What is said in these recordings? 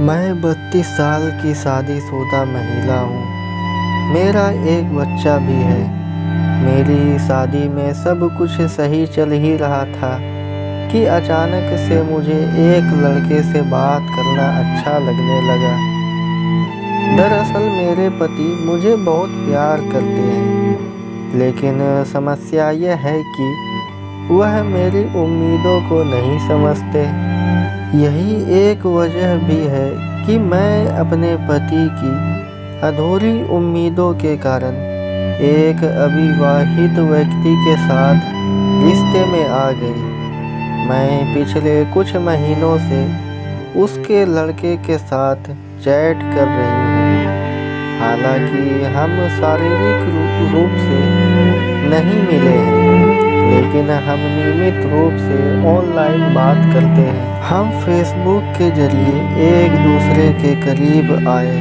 मैं 32 साल की शादीशुदा महिला हूँ। मेरा एक बच्चा भी है। मेरी शादी में सब कुछ सही चल ही रहा था कि अचानक से मुझे एक लड़के से बात करना अच्छा लगने लगा। दरअसल मेरे पति मुझे बहुत प्यार करते हैं, लेकिन समस्या यह है कि वह मेरी उम्मीदों को नहीं समझते। यही एक वजह भी है कि मैं अपने पति की अधूरी उम्मीदों के कारण एक अविवाहित व्यक्ति के साथ रिश्ते में आ गई। मैं पिछले कुछ महीनों से उसके लड़के के साथ चैट कर रही हूँ। हालांकि हम शारीरिक रूप से नहीं मिले हैं, लेकिन हम नियमित रूप से ऑनलाइन बात करते हैं। हम फेसबुक के जरिए एक दूसरे के करीब आए।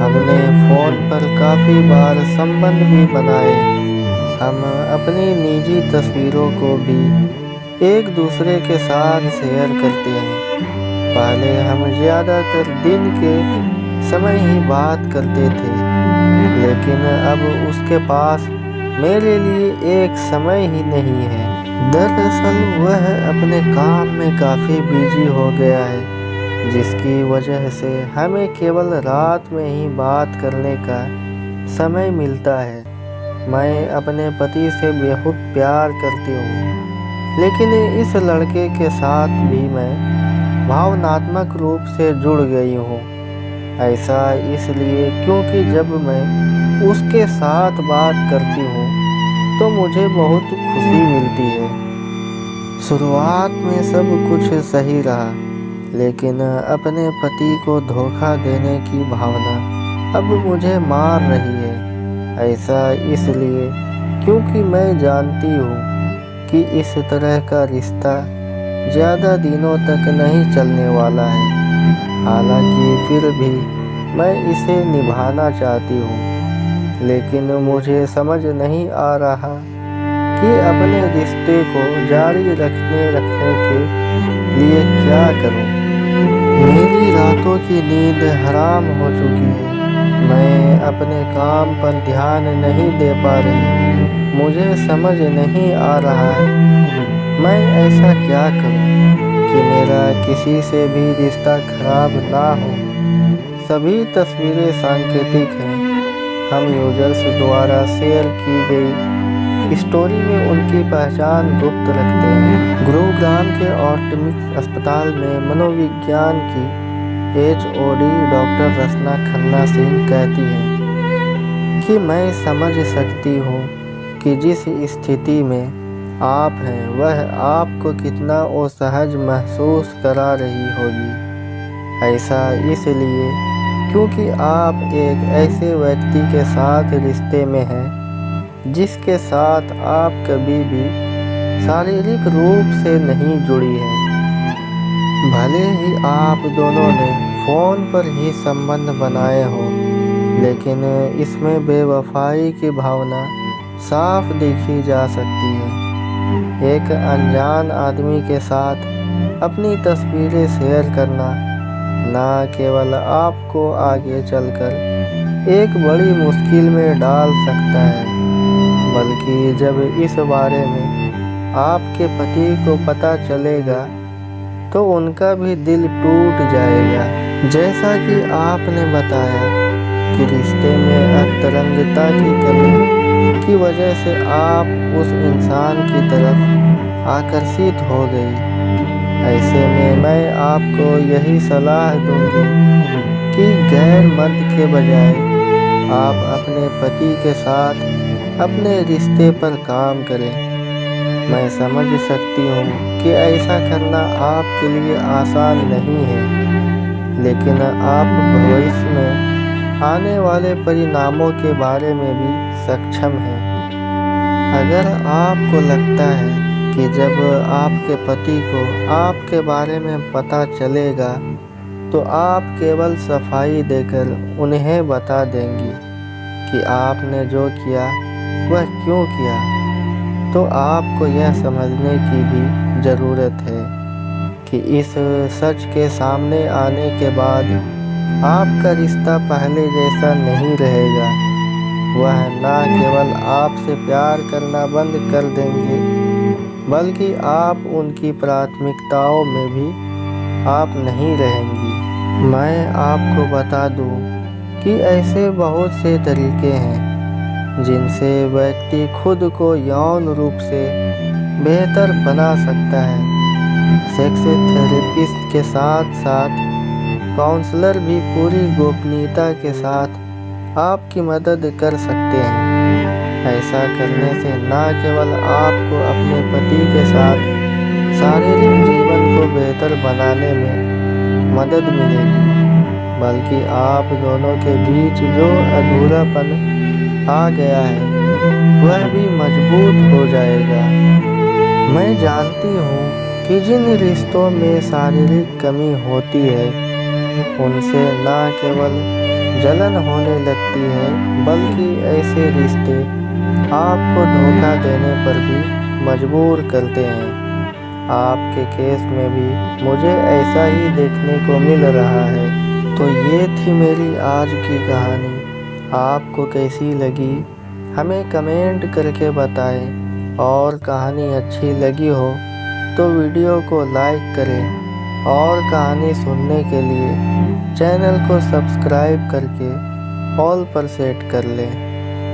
हमने फ़ोन पर काफ़ी बार संबंध भी बनाए। हम अपनी निजी तस्वीरों को भी एक दूसरे के साथ शेयर करते हैं। पहले हम ज़्यादातर दिन के समय ही बात करते थे, लेकिन अब उसके पास मेरे लिए एक समय ही नहीं है। दरअसल वह अपने काम में काफ़ी बिजी हो गया है, जिसकी वजह से हमें केवल रात में ही बात करने का समय मिलता है। मैं अपने पति से बहुत प्यार करती हूँ, लेकिन इस लड़के के साथ भी मैं भावनात्मक रूप से जुड़ गई हूँ। ऐसा इसलिए क्योंकि जब मैं उसके साथ बात करती हूँ तो मुझे बहुत खुशी मिलती है। शुरुआत में सब कुछ सही रहा, लेकिन अपने पति को धोखा देने की भावना अब मुझे मार रही है। ऐसा इसलिए क्योंकि मैं जानती हूँ कि इस तरह का रिश्ता ज़्यादा दिनों तक नहीं चलने वाला है। हालांकि फिर भी मैं इसे निभाना चाहती हूँ, लेकिन मुझे समझ नहीं आ रहा कि अपने रिश्ते को जारी रखने के लिए क्या करूँ। मेरी रातों की नींद हराम हो चुकी है। मैं अपने काम पर ध्यान नहीं दे पा रही। मुझे समझ नहीं आ रहा है मैं ऐसा क्या करूं कि मेरा किसी से भी रिश्ता खराब ना हो। सभी तस्वीरें सांकेतिक हैं। हम यूजर्स द्वारा शेयर की गई स्टोरी में उनकी पहचान गुप्त रखते हैं। गुरुग्राम के ऑर्टिमिक्स अस्पताल में मनोविज्ञान की HOD डॉक्टर रचना खन्ना सिंह कहती हैं कि मैं समझ सकती हूँ कि जिस स्थिति में आप हैं वह आपको कितना असहज महसूस करा रही होगी। ऐसा इसलिए क्योंकि आप एक ऐसे व्यक्ति के साथ रिश्ते में हैं जिसके साथ आप कभी भी शारीरिक रूप से नहीं जुड़ी हैं। भले ही आप दोनों ने फ़ोन पर ही संबंध बनाए हो, लेकिन इसमें बेवफाई की भावना साफ देखी जा सकती है। एक अनजान आदमी के साथ अपनी तस्वीरें शेयर करना न केवल आपको आगे चलकर एक बड़ी मुश्किल में डाल सकता है, बल्कि जब इस बारे में आपके पति को पता चलेगा तो उनका भी दिल टूट जाएगा। जैसा कि आपने बताया कि रिश्ते में अंतरंगता की कमी की वजह से आप उस इंसान की तरफ आकर्षित हो गई। ऐसे में मैं आपको यही सलाह दूंगी कि गैर मर्द के बजाय आप अपने पति के साथ अपने रिश्ते पर काम करें। मैं समझ सकती हूँ कि ऐसा करना आपके लिए आसान नहीं है, लेकिन आप भविष्य में आने वाले परिणामों के बारे में भी सक्षम हैं। अगर आपको लगता है कि जब आपके पति को आपके बारे में पता चलेगा तो आप केवल सफाई देकर उन्हें बता देंगी कि आपने जो किया वह क्यों किया, तो आपको यह समझने की भी ज़रूरत है कि इस सच के सामने आने के बाद आपका रिश्ता पहले जैसा नहीं रहेगा। वह ना केवल आपसे प्यार करना बंद कर देंगे, बल्कि आप उनकी प्राथमिकताओं में भी आप नहीं रहेंगी। मैं आपको बता दूं कि ऐसे बहुत से तरीके हैं जिनसे व्यक्ति खुद को यौन रूप से बेहतर बना सकता है। सेक्स थेरेपिस्ट के साथ साथ काउंसलर भी पूरी गोपनीयता के साथ आपकी मदद कर सकते हैं। ऐसा करने से न केवल आपको अपने पति के साथ शारीरिक जीवन को बेहतर बनाने में मदद मिलेगी, बल्कि आप दोनों के बीच जो अधूरापन आ गया है वह भी मजबूत हो जाएगा। मैं जानती हूँ कि जिन रिश्तों में शारीरिक कमी होती है उनसे न केवल जलन होने लगती है, बल्कि ऐसे रिश्ते आपको धोखा देने पर भी मजबूर करते हैं। आपके केस में भी मुझे ऐसा ही देखने को मिल रहा है। तो ये थी मेरी आज की कहानी। आपको कैसी लगी हमें कमेंट करके बताएं, और कहानी अच्छी लगी हो तो वीडियो को लाइक करें, और कहानी सुनने के लिए चैनल को सब्सक्राइब करके ऑल पर सेट कर लें।